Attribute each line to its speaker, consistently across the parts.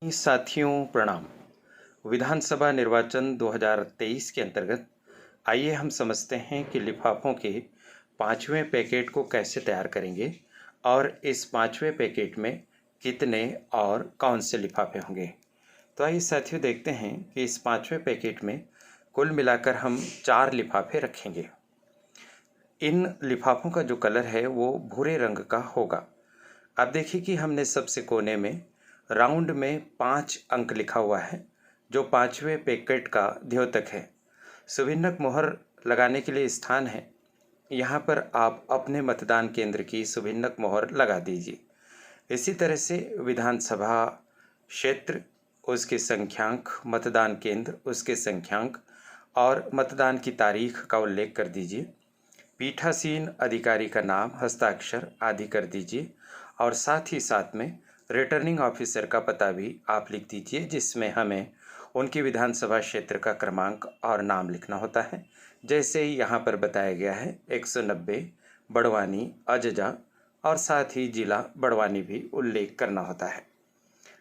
Speaker 1: साथियों प्रणाम। विधानसभा निर्वाचन 2023 के अंतर्गत आइए हम समझते हैं कि लिफाफों के पाँचवें पैकेट को कैसे तैयार करेंगे और इस पाँचवें पैकेट में कितने और कौन से लिफाफे होंगे। तो आइए साथियों देखते हैं कि इस पाँचवें पैकेट में कुल मिलाकर हम 4 लिफाफे रखेंगे। इन लिफाफों का जो कलर है वो भूरे रंग का होगा। अब देखिए कि हमने सबसे कोने में राउंड में 5 अंक लिखा हुआ है जो पाँचवें पैकेट का द्योतक है। सुभिन्नक मोहर लगाने के लिए स्थान है, यहाँ पर आप अपने मतदान केंद्र की सुभिन्नक मोहर लगा दीजिए। इसी तरह से विधानसभा क्षेत्र, उसके संख्यांक, मतदान केंद्र, उसके संख्यांक और मतदान की तारीख का उल्लेख कर दीजिए। पीठासीन अधिकारी का नाम, हस्ताक्षर आदि कर दीजिए और साथ ही साथ में रिटर्निंग ऑफिसर का पता भी आप लिख दीजिए, जिसमें हमें उनकी विधानसभा क्षेत्र का क्रमांक और नाम लिखना होता है। जैसे ही यहाँ पर बताया गया है 190 बड़वानी अजजा और साथ ही जिला बड़वानी भी उल्लेख करना होता है।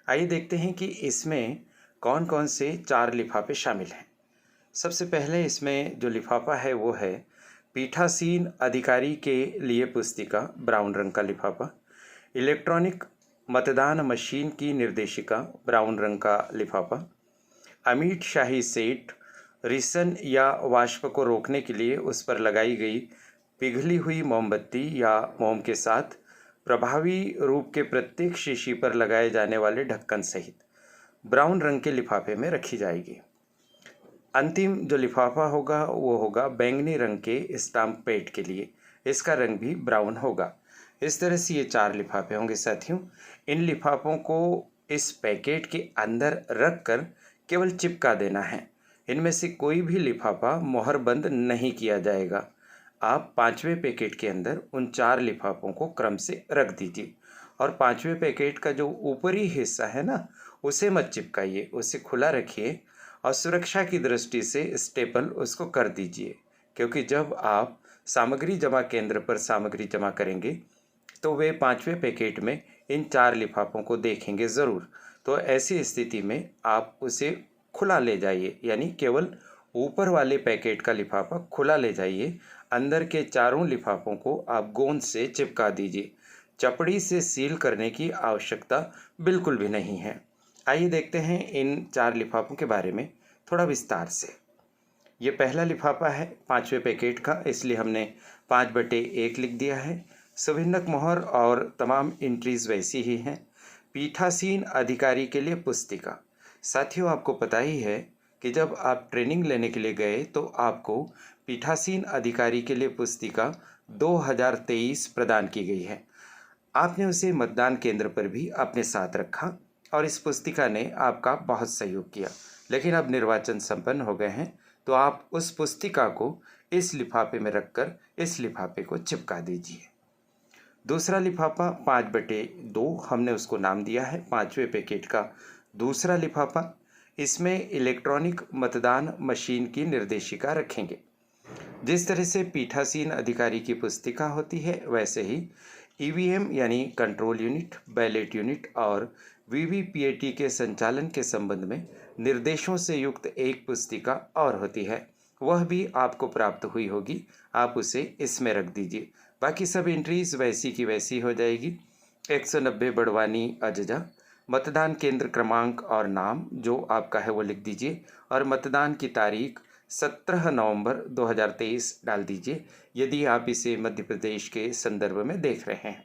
Speaker 1: आइए देखते हैं कि इसमें कौन कौन से 4 लिफाफे शामिल हैं। सबसे पहले इसमें जो लिफाफा है वो है पीठासीन अधिकारी के लिए पुस्तिका, ब्राउन रंग का लिफाफा। इलेक्ट्रॉनिक मतदान मशीन की निर्देशिका, ब्राउन रंग का लिफाफा। अमीट शाही सेट, रिसन या वाष्प को रोकने के लिए उस पर लगाई गई पिघली हुई मोमबत्ती या मोम के साथ प्रभावी रूप के प्रत्येक शीशी पर लगाए जाने वाले ढक्कन सहित ब्राउन रंग के लिफाफे में रखी जाएगी। अंतिम जो लिफाफा होगा वो होगा बैंगनी रंग के स्टाम्प पैड के लिए, इसका रंग भी ब्राउन होगा। इस तरह से ये 4 लिफाफे होंगे साथियों। इन लिफाफों को इस पैकेट के अंदर रख कर केवल चिपका देना है। इनमें से कोई भी लिफाफा मोहर बंद नहीं किया जाएगा। आप 5वें पैकेट के अंदर उन 4 लिफाफों को क्रम से रख दीजिए और 5वें पैकेट का जो ऊपरी हिस्सा है ना, उसे मत चिपकाइए, उसे खुला रखिए और सुरक्षा की दृष्टि से स्टेपल उसको कर दीजिए, क्योंकि जब आप सामग्री जमा केंद्र पर सामग्री जमा करेंगे तो वे 5वें पैकेट में इन 4 लिफाफों को देखेंगे ज़रूर। तो ऐसी स्थिति में आप उसे खुला ले जाइए, यानी केवल ऊपर वाले पैकेट का लिफाफा खुला ले जाइए। अंदर के चारों लिफाफों को आप गोंद से चिपका दीजिए। चपड़ी से सील करने की आवश्यकता बिल्कुल भी नहीं है। आइए देखते हैं इन 4 लिफाफों के बारे में थोड़ा विस्तार से। ये पहला लिफाफा है 5वें पैकेट का, इसलिए हमने 5/1 लिख दिया है। सुभिन्नक मोहर और तमाम एंट्रीज वैसी ही हैं। पीठासीन अधिकारी के लिए पुस्तिका। साथियों, आपको पता ही है कि जब आप ट्रेनिंग लेने के लिए गए तो आपको पीठासीन अधिकारी के लिए पुस्तिका 2023 प्रदान की गई है। आपने उसे मतदान केंद्र पर भी अपने साथ रखा और इस पुस्तिका ने आपका बहुत सहयोग किया। लेकिन अब निर्वाचन संपन्न हो गए हैं तो आप उस पुस्तिका को इस लिफाफे में रखकर इस लिफाफे को चिपका दीजिए। दूसरा लिफाफा 5/2 हमने उसको नाम दिया है 5वें पैकेट का दूसरा लिफाफा। इसमें इलेक्ट्रॉनिक मतदान मशीन की निर्देशिका रखेंगे। जिस तरह से पीठासीन अधिकारी की पुस्तिका होती है, वैसे ही ईवीएम यानी कंट्रोल यूनिट, बैलेट यूनिट और वीवीपीएटी के संचालन के संबंध में निर्देशों से युक्त एक पुस्तिका और होती है, वह भी आपको प्राप्त हुई होगी। आप उसे इसमें रख दीजिए। बाकी सब एंट्रीज वैसी की वैसी हो जाएगी। 190 बड़वानी अजजा, मतदान केंद्र क्रमांक और नाम जो आपका है वो लिख दीजिए और मतदान की तारीख 17 नवंबर 2023 डाल दीजिए, यदि आप इसे मध्य प्रदेश के संदर्भ में देख रहे हैं।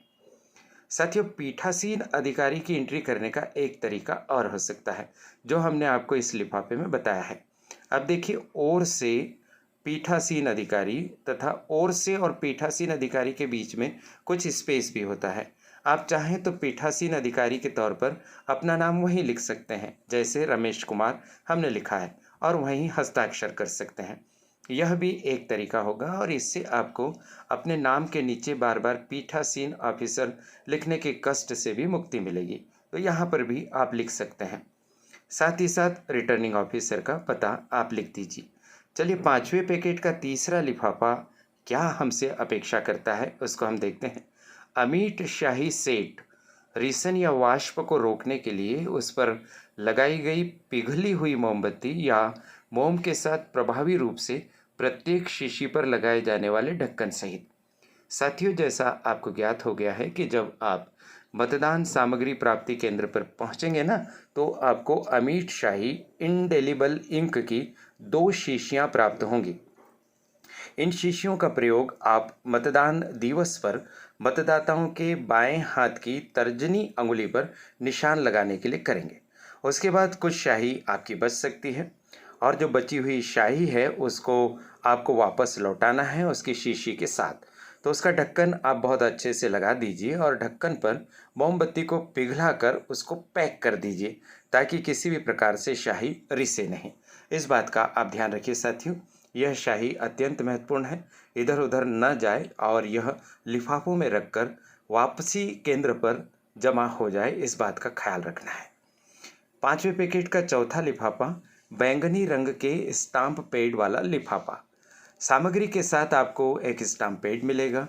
Speaker 1: साथियों, पीठासीन अधिकारी की एंट्री करने का एक तरीका और हो सकता है जो हमने आपको इस लिफाफे में बताया है। अब देखिए, ओर से पीठासीन अधिकारी तथा ओर से और पीठासीन अधिकारी के बीच में कुछ स्पेस भी होता है। आप चाहें तो पीठासीन अधिकारी के तौर पर अपना नाम वहीं लिख सकते हैं, जैसे रमेश कुमार हमने लिखा है, और वहीं हस्ताक्षर कर सकते हैं। यह भी एक तरीका होगा और इससे आपको अपने नाम के नीचे बार बार पीठासीन ऑफिसर लिखने के कष्ट से भी मुक्ति मिलेगी। तो यहाँ पर भी आप लिख सकते हैं। साथ ही साथ रिटर्निंग ऑफिसर का पता आप लिख दीजिए। चलिए, 5वें पैकेट का तीसरा लिफाफा क्या हमसे अपेक्षा करता है उसको हम देखते हैं। अमीट शाही सेठ, रिसन या वाष्प को रोकने के लिए उस पर लगाई गई पिघली हुई मोमबत्ती या मोम के साथ प्रभावी रूप से प्रत्येक शीशी पर लगाए जाने वाले ढक्कन सहित। साथियों, जैसा आपको ज्ञात हो गया है कि जब आप मतदान सामग्री प्राप्ति केंद्र पर पहुंचेंगे ना, तो आपको अमीट शाही इंडेलिबल इंक की 2 शीशियां प्राप्त होंगी। इन शीशियों का प्रयोग आप मतदान दिवस पर मतदाताओं के बाएं हाथ की तर्जनी अंगुली पर निशान लगाने के लिए करेंगे। उसके बाद कुछ शाही आपकी बच सकती है और जो बची हुई शाही है उसको आपको वापस लौटाना है उसकी शीशी के साथ। तो उसका ढक्कन आप बहुत अच्छे से लगा दीजिए और ढक्कन पर मोमबत्ती को पिघला कर उसको पैक कर दीजिए ताकि किसी भी प्रकार से शाही रिसे नहीं। इस बात का आप ध्यान रखिए साथियों, यह शाही अत्यंत महत्वपूर्ण है, इधर उधर न जाए और यह लिफाफों में रखकर वापसी केंद्र पर जमा हो जाए, इस बात का ख्याल रखना है। 5वें पैकेट का चौथा लिफाफा बैंगनी रंग के स्टाम्प पैड वाला लिफाफा। सामग्री के साथ आपको एक स्टाम्प पैड मिलेगा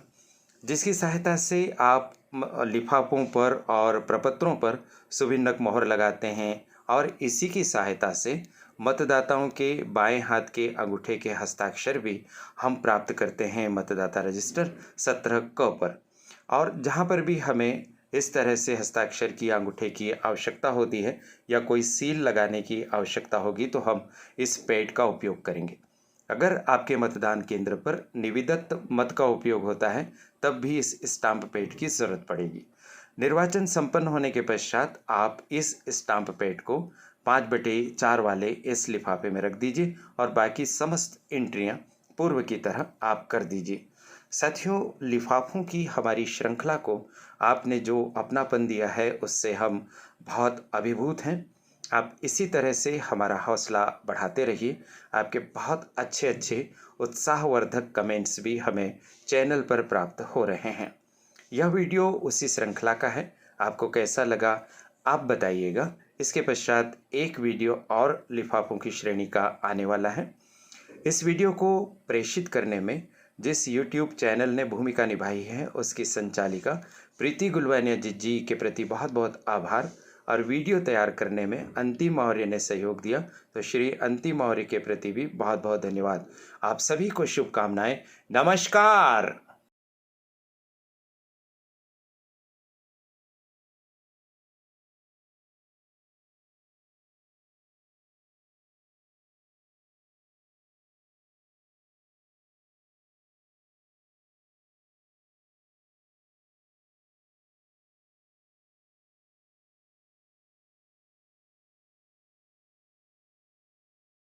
Speaker 1: जिसकी सहायता से आप लिफाफों पर और प्रपत्रों पर सुभिन्नक मोहर लगाते हैं और इसी की सहायता से मतदाताओं के बाएं हाथ के अंगूठे के हस्ताक्षर भी हम प्राप्त करते हैं मतदाता रजिस्टर 17 क पर। और जहां पर भी हमें इस तरह से हस्ताक्षर की अंगूठे की आवश्यकता होती है या कोई सील लगाने की आवश्यकता होगी तो हम इस पैड का उपयोग करेंगे। अगर आपके मतदान केंद्र पर निविदत मत का उपयोग होता है तब भी इस स्टाम्प पैड की जरूरत पड़ेगी। निर्वाचन संपन्न होने के पश्चात आप इस स्टाम्प पैड को 5/4 वाले इस लिफाफे में रख दीजिए और बाकी समस्त एंट्रियां पूर्व की तरह आप कर दीजिए। साथियों, लिफाफों की हमारी श्रृंखला को आपने जो अपनापन दिया है उससे हम बहुत अभिभूत हैं। आप इसी तरह से हमारा हौसला बढ़ाते रहिए। आपके बहुत अच्छे अच्छे उत्साहवर्धक कमेंट्स भी हमें चैनल पर प्राप्त हो रहे हैं। यह वीडियो उसी श्रृंखला का है, आपको कैसा लगा आप बताइएगा। इसके पश्चात एक वीडियो और लिफाफों की श्रेणी का आने वाला है। इस वीडियो को प्रेषित करने में जिस YouTube चैनल ने भूमिका निभाई है उसकी संचालिका प्रीति गुलवानिया जी के प्रति बहुत बहुत आभार। और वीडियो तैयार करने में अंतिम मौर्य ने सहयोग दिया, तो श्री अंतिम मौर्य के प्रति भी बहुत बहुत धन्यवाद। आप सभी को शुभकामनाएं। नमस्कार।